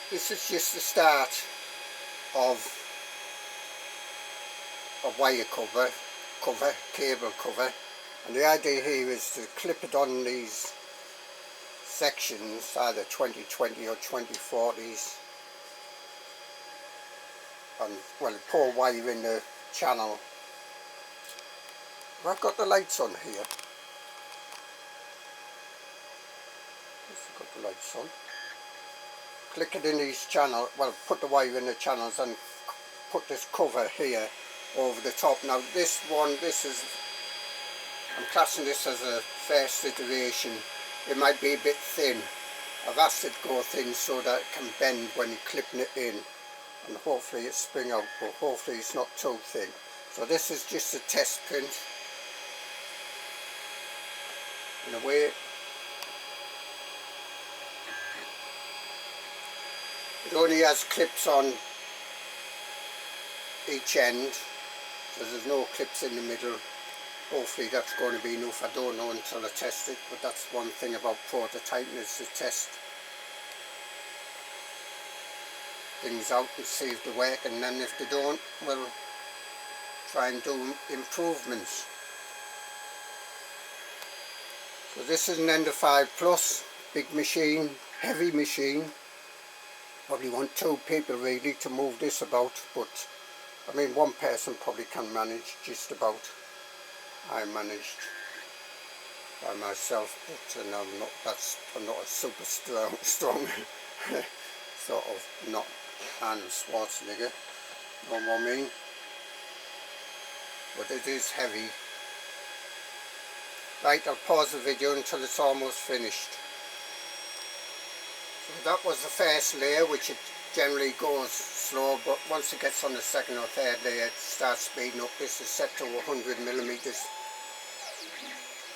This is just the start of a wire cover, cable cover, and the idea here is to clip it on these sections, either 2020 or 2040s, and well, pour wire in the channel. I've got the lights on here. I've got the lights on. Click it in these channels, well, put the wire in the channels and put this cover here over the top. Now this one, I'm classing this as a first iteration. It might be a bit thin. I've asked it to go thin so that it can bend when you're clipping it in, and hopefully it spring out, but hopefully it's not too thin. So this is just a test print in a way. It only has clips on each end, so there's no clips in the middle. Hopefully that's going to be enough. I don't know until I test it, but that's one thing about prototyping, is to test things out and see if they work, and then if they don't, we'll try and do improvements. So this is an Ender 5 Plus, big machine, heavy machine. Probably want two people really to move this about, but I mean one person probably can manage just about. I managed by myself, but I'm not a super strong sort of, not Arnold Schwarzenegger, know what I mean, but it is heavy. Right, I'll pause the video until it's almost finished. So that was the first layer, which it generally goes slow, but once it gets on the second or third layer it starts speeding up. This is set to 100 millimeters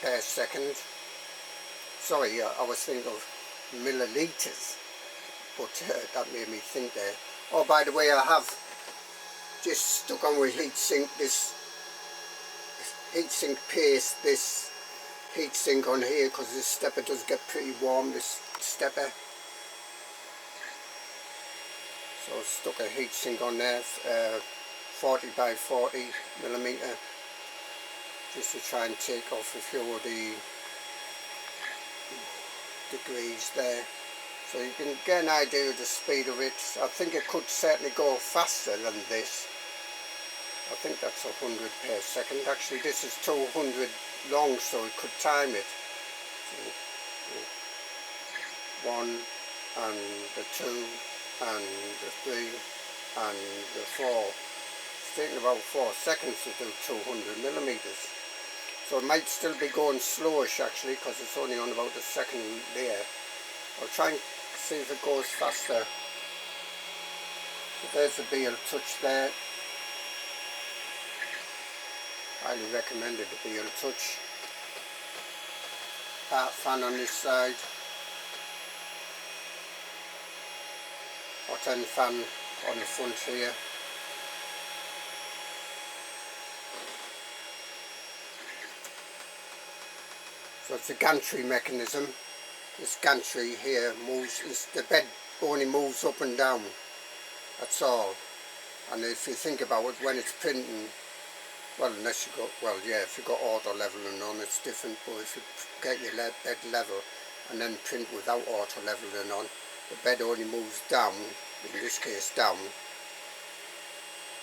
per second. Sorry, I was thinking of milliliters, but that made me think there. Oh, by the way, I have just stuck on with heatsink, this heatsink paste, this heatsink on here, because this stepper does get pretty warm, this stepper. So I stuck a heatsink on there, 40 by 40 millimeter, just to try and take off a few of the degrees there, so you can get an idea of the speed of it. I think it could certainly go faster than this. I think that's 100 per second. Actually this is 200 long, so it could time it. So, 1 and the 2 and the 3 and the 4. It's taking about 4 seconds to do 200 millimeters. So it might still be going slowish actually, because it's only on about the second layer. I'll try and see if it goes faster. So there's the BL Touch there. Highly recommended the BL Touch. Part fan on this side. Hot end fan on the front here. So it's a gantry mechanism. This gantry here moves, the bed only moves up and down, that's all. And if you think about it, when it's printing, well, unless you got, well yeah, if you got auto leveling on, it's different, but if you get your bed level and then print without auto leveling on, the bed only moves down, in this case down,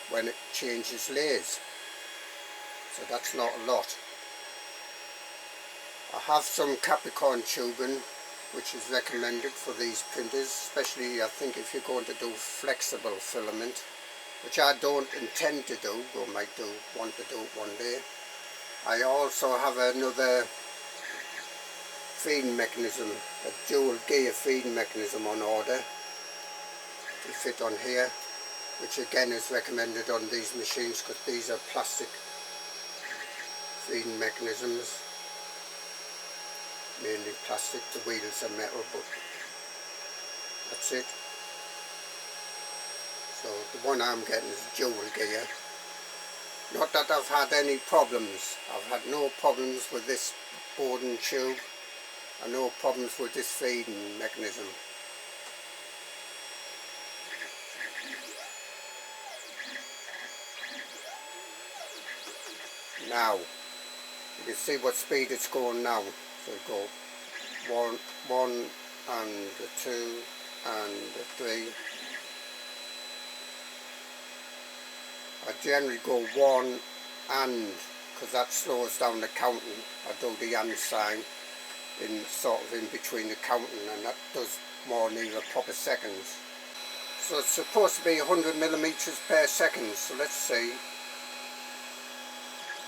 when it changes layers. So that's not a lot. I have some Capricorn tubing, which is recommended for these printers, especially I think if you're going to do flexible filament, which I don't intend to do, but might want to do it one day. I also have another feeding mechanism, a dual gear feeding mechanism on order to fit on here, which again is recommended on these machines because these are plastic feeding mechanisms. Mainly plastic, the wheels are metal, but that's it. So the one I'm getting is dual gear. Not that I've had any problems. I've had no problems with this board and tube, and no problems with this feeding mechanism. Now you can see what speed it's going now. So go 1 and 2 and 3. I generally go 1 and, because that slows down the counting. I do the and sign in sort of in between the counting, and that does more near the proper seconds. So it's supposed to be 100 millimeters per second. So let's see,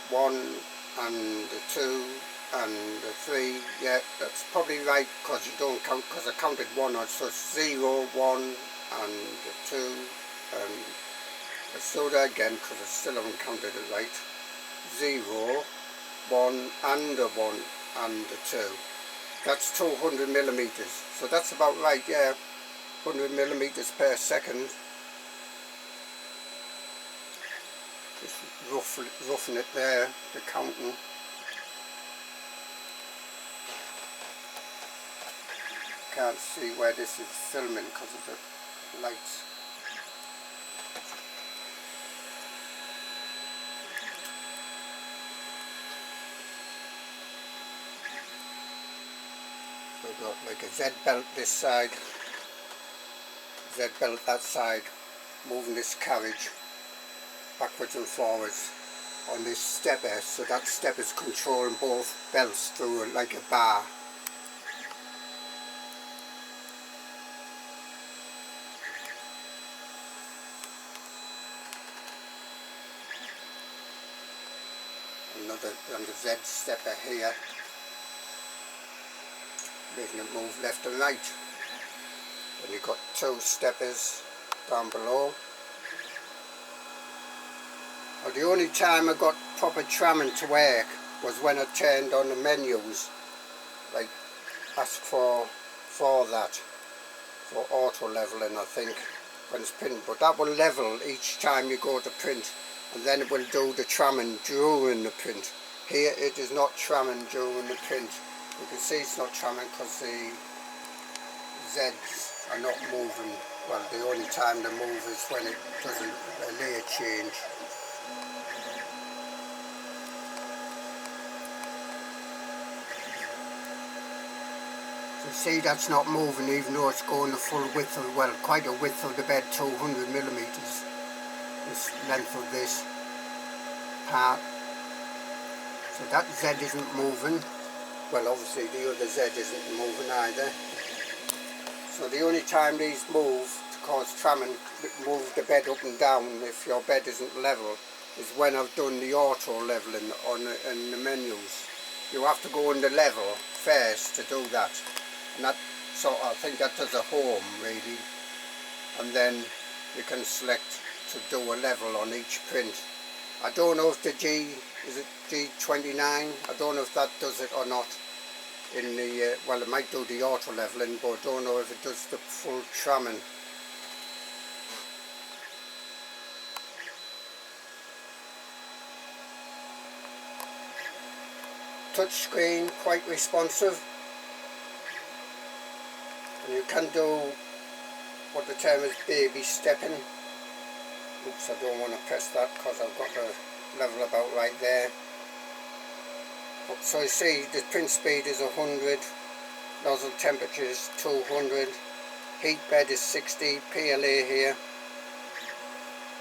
1 and 2 and 3. Yeah, that's probably right, because you don't count, because I counted 1 on. So it's 0, 1 and 2 and let's do that again, because I still haven't counted it right. 0, 1 and 1 and 2. That's 200 millimeters. So that's about right, yeah. 100 millimeters per second. Just roughing it there, the counting. Can't see where this is filming because of the lights. So I've got like a Z belt this side, Z belt that side, moving this carriage backwards and forwards on this stepper, so that stepper is controlling both belts through like a bar. Another on the Z stepper here, making it move left and right. And you've got 2 steppers down below. Well, the only time I got proper tramming to work was when I turned on the menus, like ask for that, for auto leveling I think, when it's printing. But that will level each time you go to print, and then it will do the tramming during the print. Here it is not tramming during the print. You can see it's not tramming because the Zs are not moving. Well, the only time they move is when it does a layer change. So see, that's not moving even though it's going the full width of, well, quite a width of the bed, 200 millimeters. This length of this part. So that Z isn't moving. Well, obviously the other Z isn't moving either. So the only time these move to cause tramming, move the bed up and down if your bed isn't level, is when I've done the auto leveling in the menus. You have to go in the level first to do that. And that sort of, I think that does a home really. And then you can select to do a level on each print. I don't know if the is it G29? I don't know if that does it or not. In the well, it might do the auto leveling, but I don't know if it does the full tramming. Touch screen, quite responsive, and you can do what the term is baby stepping. Oops, I don't want to press that because I've got the level about right there. So you see the print speed is 100, nozzle temperature is 200, heat bed is 60, PLA here,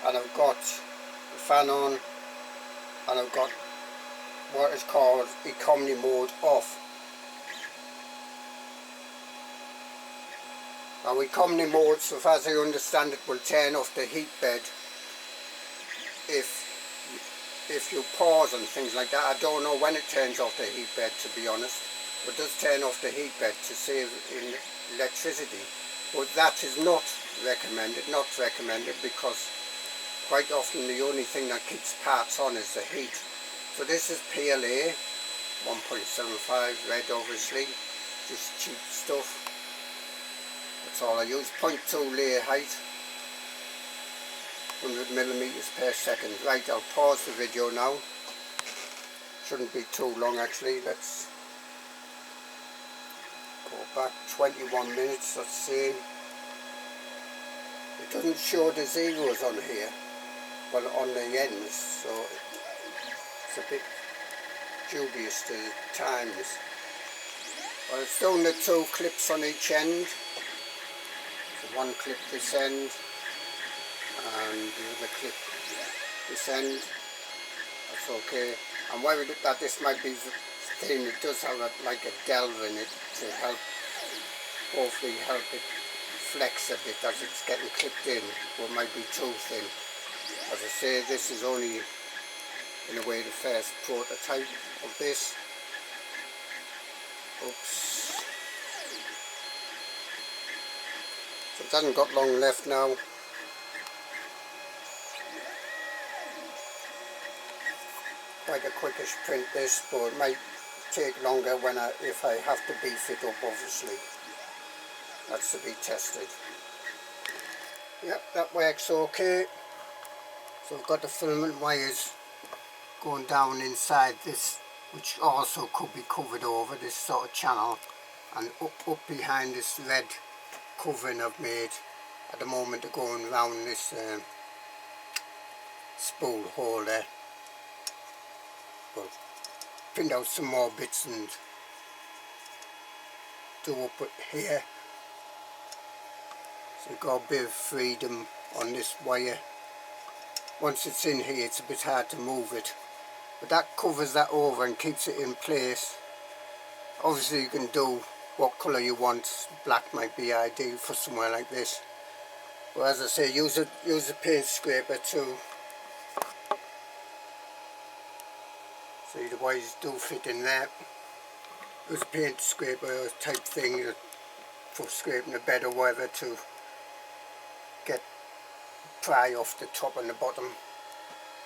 and I've got the fan on, and I've got what is called economy mode off. Now economy mode, so as I understand it, will turn off the heat bed if you pause and things like that. I don't know when it turns off the heat bed, to be honest, but it does turn off the heat bed to save in electricity. But that is not recommended, because quite often the only thing that keeps parts on is the heat. So this is PLA 1.75, red obviously, just cheap stuff. That's all I use. 0.2 layer height, 100 millimeters per second. Right, I'll pause the video now. Shouldn't be too long actually. Let's go back 21 minutes, let's see. It doesn't show the zeros on here, well, on the ends, so a bit dubious to the times. Well, it's doing the 2 clips on each end. So 1 clip this end and the other clip this end. That's okay. I'm worried that this might be thin. It does have like a delve in it to help, hopefully help it flex a bit as it's getting clipped in, or it might be too thin. As I say, this is only in a way the first prototype of this. Oops. So it hasn't got long left now. Quite a quickish print this, but it might take longer if I have to beef it up, obviously. That's to be tested. Yep, that works okay. So I've got the filament wires going down inside this, which also could be covered over this sort of channel, and up behind this red covering I've made at the moment of going around this spool holder. But print out some more bits and do up it here. So you've got a bit of freedom on this wire. Once it's in here, it's a bit hard to move it, but that covers that over and keeps it in place. Obviously you can do what colour you want. Black might be ideal for somewhere like this, but as I say, use a paint scraper too. See, the wires do fit in there. Use a paint scraper type thing for scraping the bed or whatever to get pry off the top and the bottom.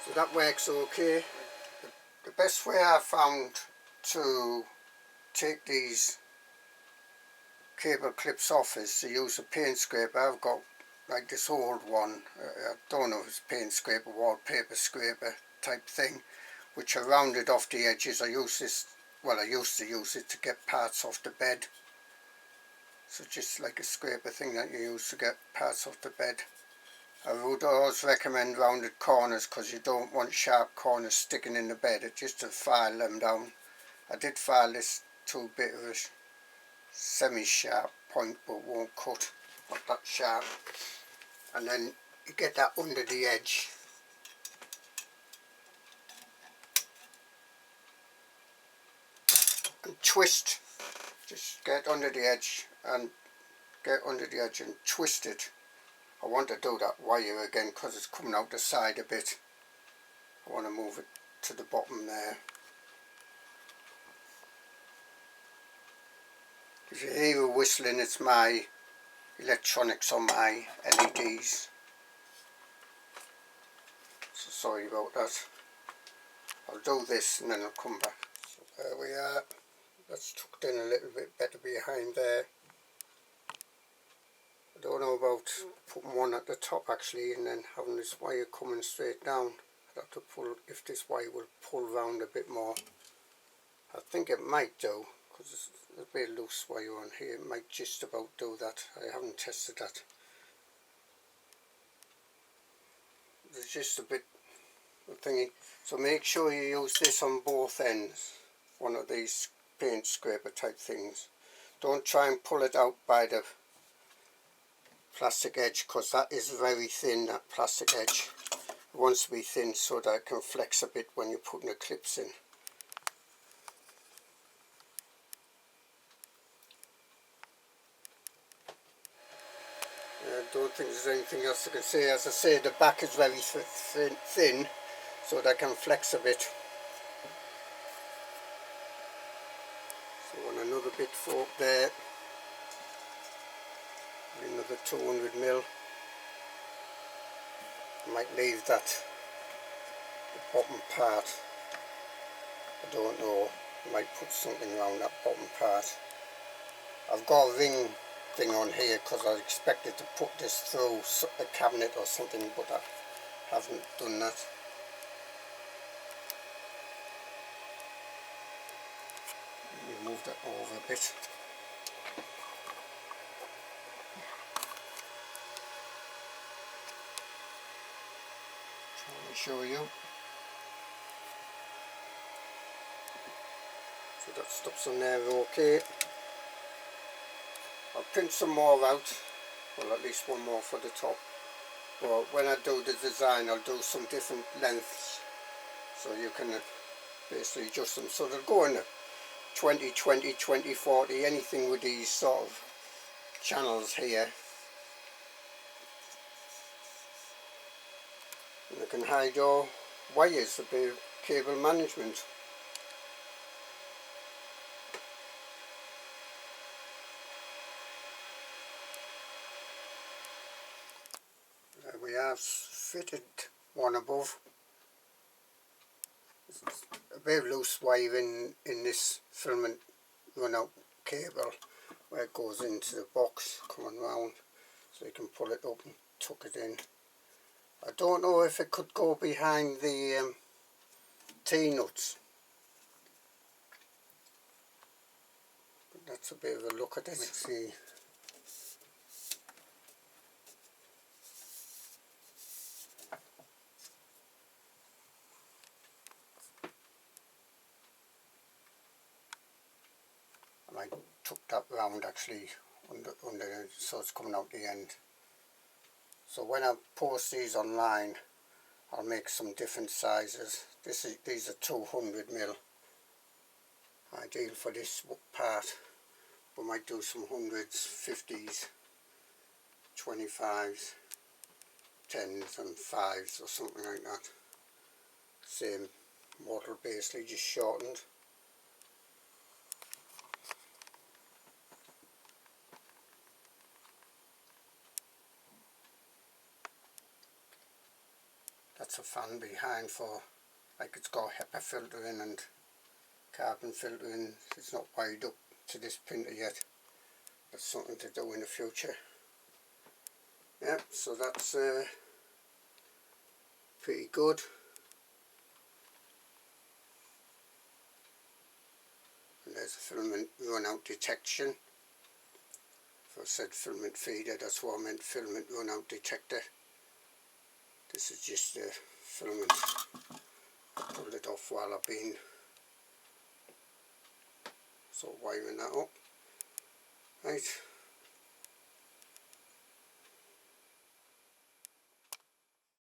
So that works okay. The best way I found to take these cable clips off is to use a paint scraper. I've got like this old one, I don't know if it's paint scraper, wallpaper scraper type thing, which I rounded off the edges. I use this, well, I used to use it to get parts off the bed. So just like a scraper thing that you use to get parts off the bed. I would always recommend rounded corners because you don't want sharp corners sticking in the bed. It's just to file them down. I did file this to a bit of a semi-sharp point, but won't cut, not that sharp. And then you get that under the edge. And twist. Just get under the edge and twist it. I want to do that wire again because it's coming out the side a bit. I want to move it to the bottom there. If you hear a whistling, it's my electronics on my LEDs. So sorry about that. I'll do this and then I'll come back. So there we are. That's tucked in a little bit better behind there. I don't know about putting one at the top actually and then having this wire coming straight down. I'd have to pull, if this wire will pull round a bit more. I think it might do, because there's a bit of loose wire on here. It might just about do that. I haven't tested that. There's just a bit of thingy. So make sure you use this on both ends. One of these paint scraper type things. Don't try and pull it out by the plastic edge, because that is very thin, that plastic edge. It wants to be thin so that it can flex a bit when you're putting the clips in. I don't think there's anything else I can say. As I say, the back is very thin so that I can flex a bit. So on another bit fork there, another 200mm. I might leave that, the bottom part. I don't know, I might put something around that bottom part. I've got a ring thing on here because I expected to put this through a cabinet or something, but I haven't done that. Let me move that over a bit. Trying to show you. So that stops on there okay. I'll print some more out, well at least one more for the top. But when I do the design I'll do some different lengths so you can basically adjust them. So they'll go in 20, 20, 20, 40, anything with these sort of channels here. And you can hide your wires, a bit of cable management. We have fitted one above. A bit of loose wiring in this filament run out cable where it goes into the box coming round, so you can pull it up and tuck it in. I don't know if it could go behind the T-nuts, but that's a bit of a look at it. Let's see. I might tuck that round actually under so it's coming out the end. So when I post these online I'll make some different sizes. These are 200mm, ideal for this part. We might do some 100s, 50s, 25s, 10s and 5s or something like that. Same model basically, just shortened. That's a fan behind for, like it's got HEPA filtering and carbon filtering. It's not wired up to this printer yet. That's something to do in the future. Yeah, so that's pretty good. And there's a filament run out detection. If I said filament feeder, that's what I meant, filament run out detector. This is just the filament. I pulled it off while I've been sort of wiring that up. Right.